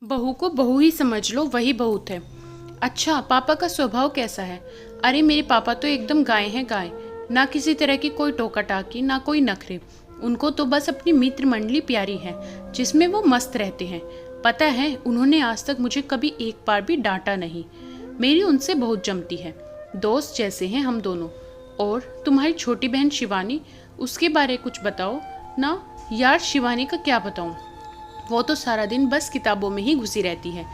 बहू को बहू ही समझ लो, वही बहुत है। अच्छा, पापा का स्वभाव कैसा है? अरे मेरे पापा तो एकदम गाय हैं गाय। ना किसी तरह की कोई टोका टाकी, ना कोई नखरे। उनको तो बस अपनी मित्र मंडली प्यारी है, जिसमें वो मस्त रहते हैं। पता है, उन्होंने आज तक मुझे कभी एक बार भी डांटा नहीं। मेरी उनसे बहुत जमती है, दोस्त जैसे हैं हम दोनों। और तुम्हारी छोटी बहन शिवानी, उसके बारे कुछ बताओ ना। यार, शिवानी का क्या बताऊं? वो तो सारा दिन बस किताबों में ही घुसी रहती है।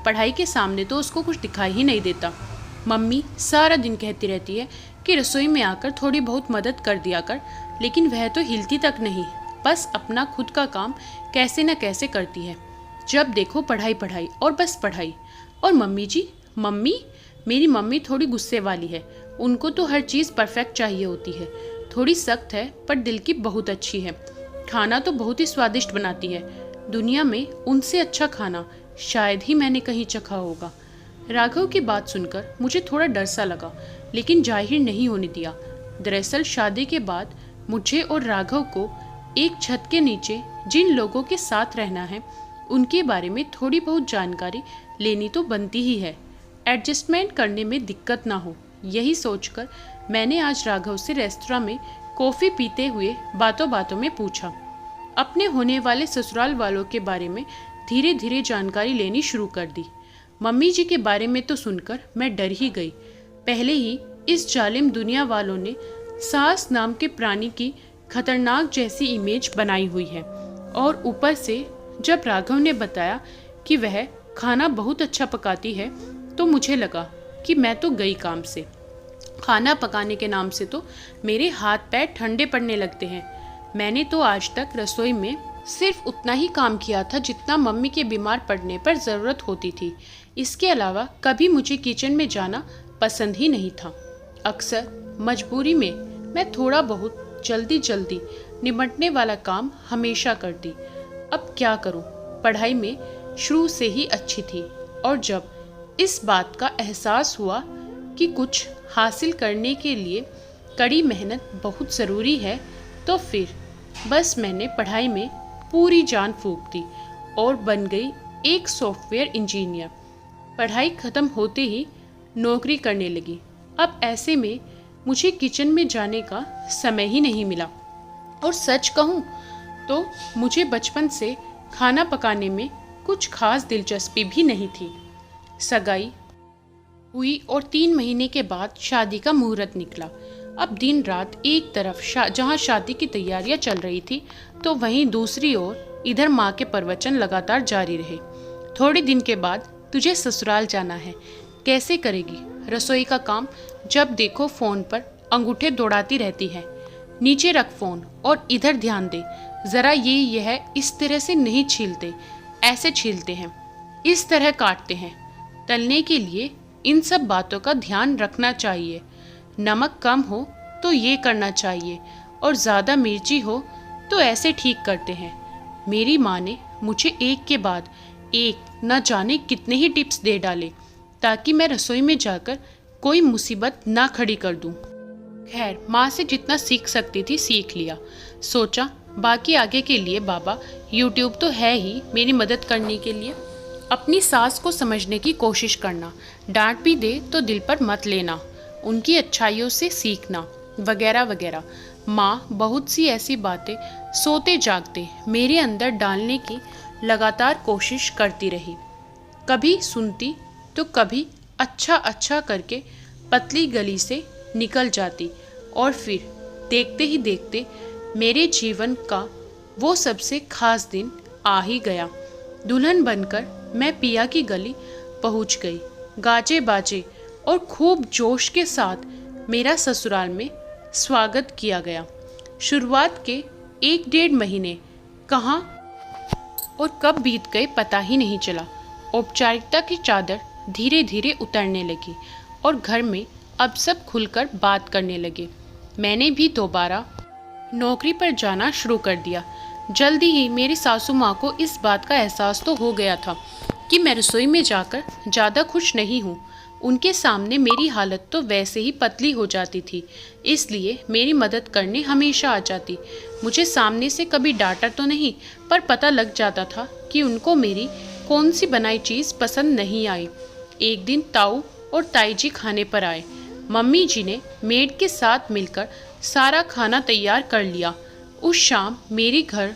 पढ़ाई के सामने तो उसको कुछ दिखाई ही नहीं देता। मम्मी सारा दिन कहती रहती है कि रसोई में आकर थोड़ी बहुत मदद कर दिया कर, लेकिन वह तो हिलती तक नहीं। बस अपना खुद का काम कैसे न कैसे करती है। जब देखो पढ़ाई पढ़ाई और बस पढ़ाई। और मम्मी जी, मम्मी, मेरी मम्मी थोड़ी गुस्से वाली है। उनको तो हर चीज़ परफेक्ट चाहिए होती है। थोड़ी सख्त है पर दिल की बहुत अच्छी है। खाना तो बहुत ही स्वादिष्ट बनाती है। दुनिया में उनसे अच्छा खाना शायद ही मैंने कहीं चखा होगा। राघव की बात सुनकर मुझे थोड़ा डर सा लगा, लेकिन जाहिर नहीं होने दिया। दरअसल शादी के बाद मुझे और राघव को एक छत के नीचे जिन लोगों के साथ रहना है, उनके बारे में थोड़ी बहुत जानकारी लेनी तो बनती ही है। एडजस्टमेंट करने में दिक्कत ना हो, यही सोचकर मैंने आज राघव से रेस्तरां में कॉफ़ी पीते हुए बातों बातों में पूछा। अपने होने वाले ससुराल वालों के बारे में धीरे धीरे जानकारी लेनी शुरू कर दी। मम्मी जी के बारे में तो सुनकर मैं डर ही गई। पहले ही इस जालिम दुनिया वालों ने सास नाम के प्राणी की खतरनाक जैसी इमेज बनाई हुई है, और ऊपर से जब राघव ने बताया कि वह खाना बहुत अच्छा पकाती है, तो मुझे लगा कि मैं तो गई काम से। खाना पकाने के नाम से तो मेरे हाथ पैर ठंडे पड़ने लगते हैं। मैंने तो आज तक रसोई में सिर्फ उतना ही काम किया था जितना मम्मी के बीमार पड़ने पर ज़रूरत होती थी। इसके अलावा कभी मुझे किचन में जाना पसंद ही नहीं था। अक्सर मजबूरी में मैं थोड़ा बहुत जल्दी जल्दी निपटने वाला काम हमेशा करती। अब क्या करूं? पढ़ाई में शुरू से ही अच्छी थी, और जब इस बात का एहसास हुआ कि कुछ हासिल करने के लिए कड़ी मेहनत बहुत ज़रूरी है, तो फिर बस मैंने पढ़ाई में पूरी जान फूंक दी और बन गई एक सॉफ्टवेयर इंजीनियर। पढ़ाई ख़त्म होते ही नौकरी करने लगी। अब ऐसे में मुझे किचन में जाने का समय ही नहीं मिला। और सच कहूँ तो मुझे बचपन से खाना पकाने में कुछ खास दिलचस्पी भी नहीं थी। सगाई हुई और 3 महीने के बाद शादी का मुहूर्त निकला। अब दिन रात एक तरफ जहाँ शादी की तैयारियां चल रही थी, तो वहीं दूसरी ओर इधर माँ के प्रवचन लगातार जारी रहे। थोड़े दिन के बाद तुझे ससुराल जाना है, कैसे करेगी रसोई का काम? जब देखो फ़ोन पर अंगूठे दौड़ाती रहती है। नीचे रख फ़ोन और इधर ध्यान दे ज़रा। यह इस तरह से नहीं छीलते, ऐसे छीलते हैं, इस तरह काटते हैं। तलने के लिए इन सब बातों का ध्यान रखना चाहिए। नमक कम हो तो ये करना चाहिए, और ज़्यादा मिर्ची हो तो ऐसे ठीक करते हैं। मेरी माँ ने मुझे एक के बाद एक न जाने कितने ही टिप्स दे डाले, ताकि मैं रसोई में जाकर कोई मुसीबत ना खड़ी कर दूँ। खैर, माँ से जितना सीख सकती थी सीख लिया। सोचा बाकी आगे के लिए बाबा यूट्यूब तो है ही मेरी मदद करने के लिए। अपनी सास को समझने की कोशिश करना, डांट भी दे तो दिल पर मत लेना, उनकी अच्छाइयों से सीखना, वगैरह वगैरह। माँ बहुत सी ऐसी बातें सोते जागते मेरे अंदर डालने की लगातार कोशिश करती रही। कभी सुनती तो कभी अच्छा अच्छा करके पतली गली से निकल जाती, और फिर देखते ही देखते मेरे जीवन का वो सबसे खास दिन आ ही गया। दुल्हन बनकर मैं पिया की गली पहुंच गई। गाजे बाजे और खूब जोश के साथ मेरा ससुराल में स्वागत किया गया। शुरुआत के 1-1.5 महीने कहाँ और कब बीत गए पता ही नहीं चला। औपचारिकता की चादर धीरे धीरे उतरने लगी, और घर में अब सब खुलकर बात करने लगे। मैंने भी दोबारा नौकरी पर जाना शुरू कर दिया। जल्दी ही मेरी सासू माँ को इस बात का एहसास तो हो गया था कि मैं रसोई में जाकर ज़्यादा खुश नहीं हूँ। उनके सामने मेरी हालत तो वैसे ही पतली हो जाती थी, इसलिए मेरी मदद करने हमेशा आ जाती। मुझे सामने से कभी डांटा तो नहीं, पर पता लग जाता था कि उनको मेरी कौन सी बनाई चीज़ पसंद नहीं आई। एक दिन ताऊ और ताई जी खाने पर आए। मम्मी जी ने मेड के साथ मिलकर सारा खाना तैयार कर लिया। उस शाम मेरी घर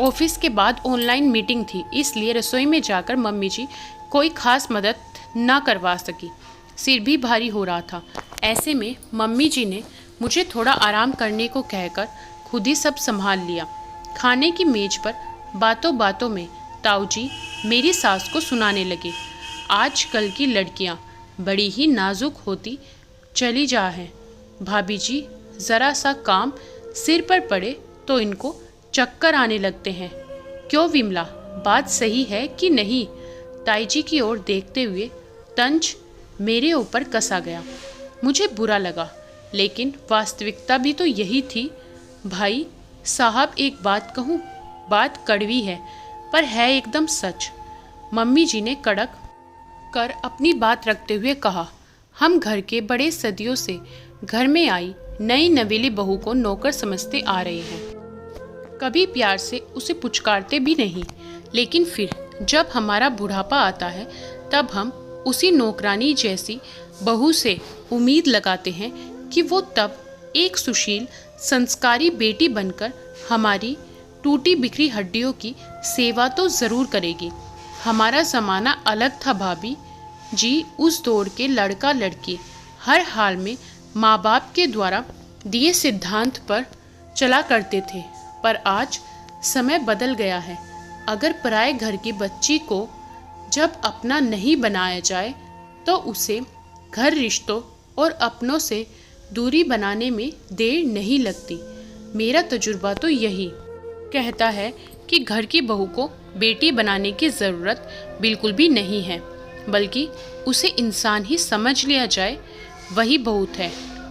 ऑफिस के बाद ऑनलाइन मीटिंग थी, इसलिए रसोई में जाकर मम्मी जी कोई खास मदद ना करवा सकी। सिर भी भारी हो रहा था। ऐसे में मम्मी जी ने मुझे थोड़ा आराम करने को कहकर खुद ही सब संभाल लिया। खाने की मेज पर बातों बातों में ताऊ जी मेरी सास को सुनाने लगे, आजकल की लड़कियां बड़ी ही नाजुक होती चली जा है। भाभी जी ज़रा सा काम सिर पर पड़े तो इनको चक्कर आने लगते हैं। क्यों विमला, बात सही है कि नहीं? ताई जी की ओर देखते हुए तंज मेरे ऊपर कसा गया। मुझे बुरा लगा, लेकिन वास्तविकता भी तो यही थी। भाई साहब, एक बात कहूँ, बात कड़वी है पर है एकदम सच। मम्मी जी ने कड़क कर अपनी बात रखते हुए कहा, हम घर के बड़े सदियों से घर में आई नई नवेली बहू को नौकर समझते आ रहे हैं। कभी प्यार से उसे पुचकारते भी नहीं, लेकिन फिर जब हमारा बुढ़ापा आता है तब हम उसी नौकरानी जैसी बहू से उम्मीद लगाते हैं कि वो तब एक सुशील संस्कारी बेटी बनकर हमारी टूटी बिखरी हड्डियों की सेवा तो ज़रूर करेगी। हमारा ज़माना अलग था भाभी जी। उस दौर के लड़का लड़की हर हाल में माँ बाप के द्वारा दिए सिद्धांत पर चला करते थे, पर आज समय बदल गया है। अगर पराए घर की बच्ची को जब अपना नहीं बनाया जाए तो उसे घर रिश्तों और अपनों से दूरी बनाने में देर नहीं लगती। मेरा तजुर्बा तो यही कहता है कि घर की बहू को बेटी बनाने की ज़रूरत बिल्कुल भी नहीं है, बल्कि उसे इंसान ही समझ लिया जाए वही बहुत है।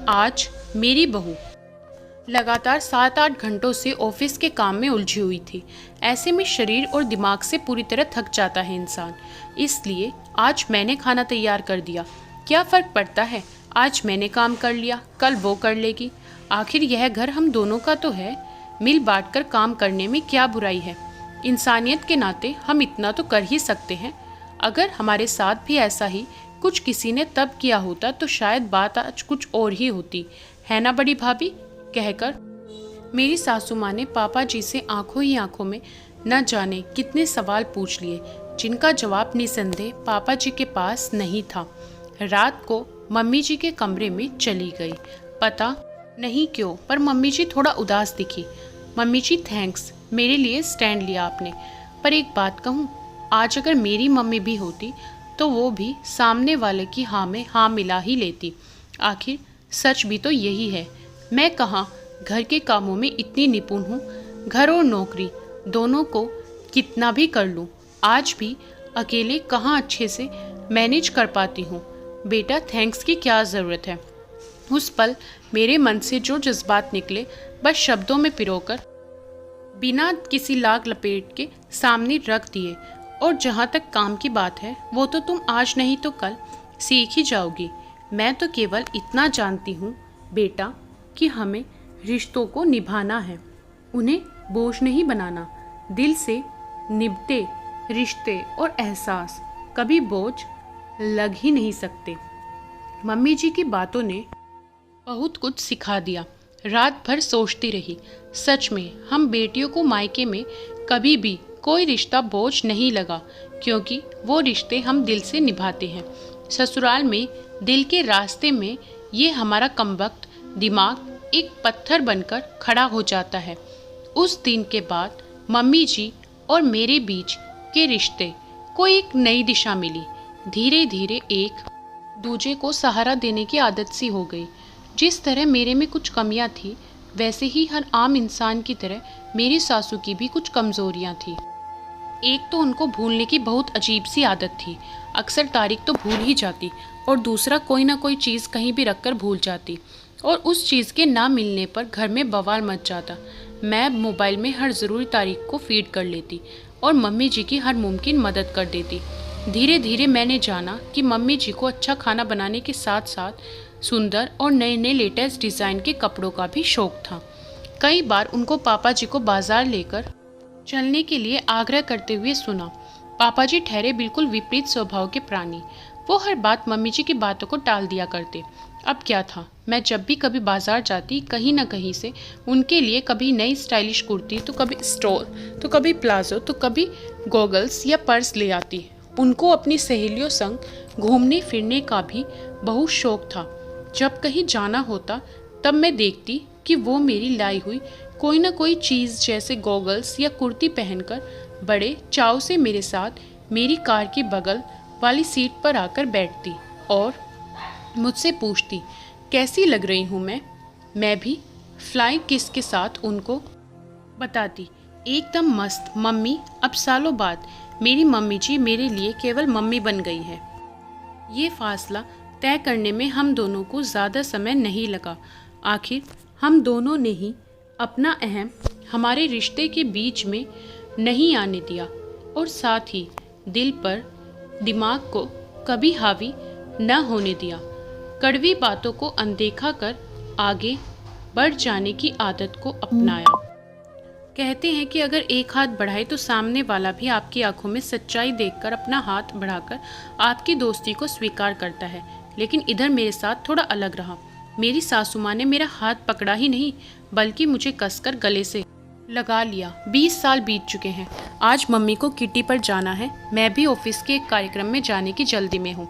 आज मेरी बहू लगातार 7-8 घंटों से ऑफिस के काम में उलझी हुई थी। ऐसे में शरीर और दिमाग से पूरी तरह थक जाता है इंसान। इसलिए आज मैंने खाना तैयार कर दिया। क्या फ़र्क पड़ता है, आज मैंने काम कर लिया, कल वो कर लेगी। आखिर यह घर हम दोनों का तो है। मिल बांट कर काम करने में क्या बुराई है? इंसानियत के नाते हम इतना तो कर ही सकते हैं। अगर हमारे साथ भी ऐसा ही कुछ किसी ने तब किया होता तो शायद बात आज कुछ और ही होती, है ना बड़ी भाभी? कहकर मेरी सासू माँ ने पापा जी से आंखों ही आंखों में न जाने कितने सवाल पूछ लिए, जिनका जवाब निसंदेह पापा जी के पास नहीं था। रात को मम्मी जी के कमरे में चली गई। पता नहीं क्यों, पर मम्मी जी थोड़ा उदास दिखी। मम्मी जी थैंक्स, मेरे लिए स्टैंड लिया आपने। पर एक बात कहूँ, आज अगर मेरी मम्मी भी होती तो वो भी सामने वाले की हाँ में हाँ मिला ही लेती। आखिर सच भी तो यही है। मैं कहाँ घर के कामों में इतनी निपुण हूँ। घर और नौकरी दोनों को कितना भी कर लूँ, आज भी अकेले कहाँ अच्छे से मैनेज कर पाती हूँ। बेटा थैंक्स की क्या ज़रूरत है। उस पल मेरे मन से जो जज्बात निकले बस शब्दों में पिरोकर बिना किसी लाग लपेट के सामने रख दिए। और जहाँ तक काम की बात है, वो तो तुम आज नहीं तो कल सीख ही जाओगी। मैं तो केवल इतना जानती हूँ बेटा कि हमें रिश्तों को निभाना है, उन्हें बोझ नहीं बनाना। दिल से निभते रिश्ते और एहसास कभी बोझ लग ही नहीं सकते। मम्मी जी की बातों ने बहुत कुछ सिखा दिया। रात भर सोचती रही। सच में हम बेटियों को मायके में कभी भी कोई रिश्ता बोझ नहीं लगा, क्योंकि वो रिश्ते हम दिल से निभाते हैं। ससुराल में दिल के रास्ते में ये हमारा कमबख्त दिमाग एक पत्थर बनकर खड़ा हो जाता है। उस दिन के बाद मम्मी जी और मेरे बीच के रिश्ते को एक नई दिशा मिली। धीरे धीरे एक दूजे को सहारा देने की आदत सी हो गई। जिस तरह मेरे में कुछ कमियां थी, वैसे ही हर आम इंसान की तरह मेरी सासू की भी कुछ कमज़ोरियां थी। एक तो उनको भूलने की बहुत अजीब सी आदत थी। अक्सर तारीख तो भूल ही जाती, और दूसरा कोई ना कोई चीज़ कहीं भी रख कर भूल जाती, और उस चीज़ के ना मिलने पर घर में बवाल मच जाता। मैं मोबाइल में हर ज़रूरी तारीख को फीड कर लेती और मम्मी जी की हर मुमकिन मदद कर देती। धीरे धीरे मैंने जाना कि मम्मी जी को अच्छा खाना बनाने के साथ साथ सुंदर और नए नए लेटेस्ट डिज़ाइन के कपड़ों का भी शौक़ था। कई बार उनको पापा जी को बाज़ार लेकर चलने के लिए आग्रह करते हुए सुना। पापा जी ठहरे बिल्कुल विपरीत स्वभाव के प्राणी। वो हर बात मम्मी जी की बातों को टाल दिया करते। अब क्या था, मैं जब भी कभी बाजार जाती कहीं ना कहीं से उनके लिए कभी नई स्टाइलिश कुर्ती, तो कभी स्टोल, तो कभी प्लाजो, तो कभी गॉगल्स या पर्स ले आती। उनको अपनी सहेलियों संग घूमने फिरने का भी बहुत शौक था। जब कहीं जाना होता तब मैं देखती कि वो मेरी लाई हुई कोई ना कोई चीज़ जैसे गॉगल्स या कुर्ती पहनकर बड़े चाव से मेरे साथ मेरी कार की बगल वाली सीट पर आकर बैठती और मुझसे पूछती कैसी लग रही हूँ मैं भी फ्लाइंग किस के साथ उनको बताती एकदम मस्त मम्मी। अब सालों बाद मेरी मम्मी जी मेरे लिए केवल मम्मी बन गई है। ये फासला तय करने में हम दोनों को ज़्यादा समय नहीं लगा। आखिर हम दोनों ने ही अपना अहम हमारे रिश्ते के बीच में नहीं आने दिया और साथ ही दिल पर दिमाग को कभी हावी न होने दिया। कड़वी बातों को अनदेखा कर आगे बढ़ जाने की आदत को अपनाया। कहते हैं कि अगर एक हाथ बढ़ाए तो सामने वाला भी आपकी आंखों में सच्चाई देखकर अपना हाथ बढ़ाकर आपकी दोस्ती को स्वीकार करता है। लेकिन इधर मेरे साथ थोड़ा अलग रहा। मेरी सासू माँ ने मेरा हाथ पकड़ा ही नहीं बल्कि मुझे कसकर गले से लगा लिया। 20 साल बीत चुके हैं। आज मम्मी को किटी पर जाना है। मैं भी ऑफिस के एक कार्यक्रम में जाने की जल्दी में हूँ।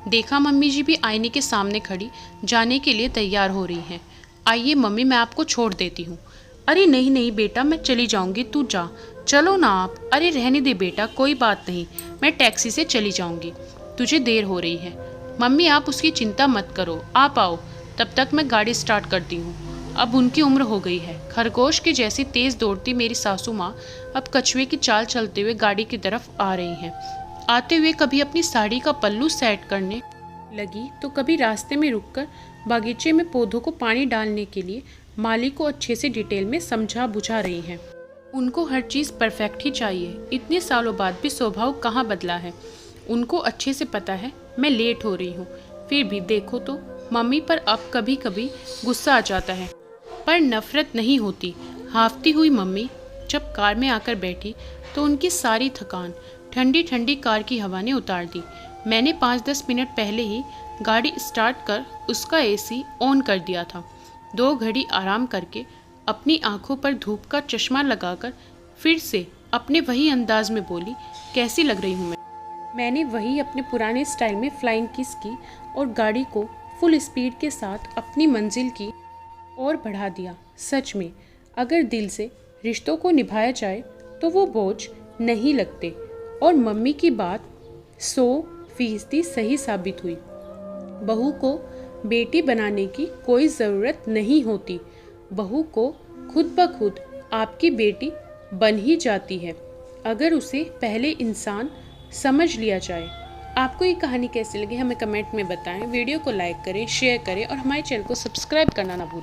देखा मम्मी जी भी आईने के सामने खड़ी जाने के लिए तैयार हो रही हैं। आइए मम्मी, मैं आपको छोड़ देती हूँ। अरे नहीं नहीं बेटा, मैं चली जाऊँगी, तू जा। चलो ना आप। अरे रहने दे बेटा, कोई बात नहीं, मैं टैक्सी से चली जाऊँगी, तुझे देर हो रही है। मम्मी आप उसकी चिंता मत करो, आप आओ, तब तक मैं गाड़ी स्टार्ट करती हूँ। अब उनकी उम्र हो गई है। खरगोश की जैसी तेज दौड़ती मेरी सासू माँ अब कछुए की चाल चलते हुए गाड़ी की तरफ आ रही हैं। आते हुए कभी अपनी साड़ी का पल्लू सेट करने लगी तो कभी रास्ते में रुककर बागीचे में पौधों को पानी डालने के लिए माली को अच्छे से डिटेल में समझा बुझा रही हैं। उनको हर चीज़ परफेक्ट ही चाहिए। इतने सालों बाद भी स्वभाव कहाँ बदला है। उनको अच्छे से पता है मैं लेट हो रही हूँ, फिर भी देखो तो मम्मी पर अब कभी कभी गुस्सा आ जाता है, पर नफरत नहीं होती। हाफती हुई मम्मी जब कार में आकर बैठी तो उनकी सारी थकान ठंडी ठंडी कार की हवा ने उतार दी। मैंने 5-10 मिनट पहले ही गाड़ी स्टार्ट कर उसका एसी ऑन कर दिया था। 2 घड़ी आराम करके अपनी आंखों पर धूप का चश्मा लगाकर फिर से अपने वही अंदाज में बोली कैसी लग रही हूँ मैंने वही अपने पुराने स्टाइल में फ्लाइंग किस की और गाड़ी को फुल स्पीड के साथ अपनी मंजिल की ओर बढ़ा दिया। सच में अगर दिल से रिश्तों को निभाया जाए तो वो बोझ नहीं लगते और मम्मी की बात 100% सही साबित हुई। बहू को बेटी बनाने की कोई ज़रूरत नहीं होती। बहू को खुद ब खुद आपकी बेटी बन ही जाती है अगर उसे पहले इंसान समझ लिया जाए। आपको ये कहानी कैसी लगी हमें कमेंट में बताएं। वीडियो को लाइक करें, शेयर करें और हमारे चैनल को सब्सक्राइब करना ना भूलें।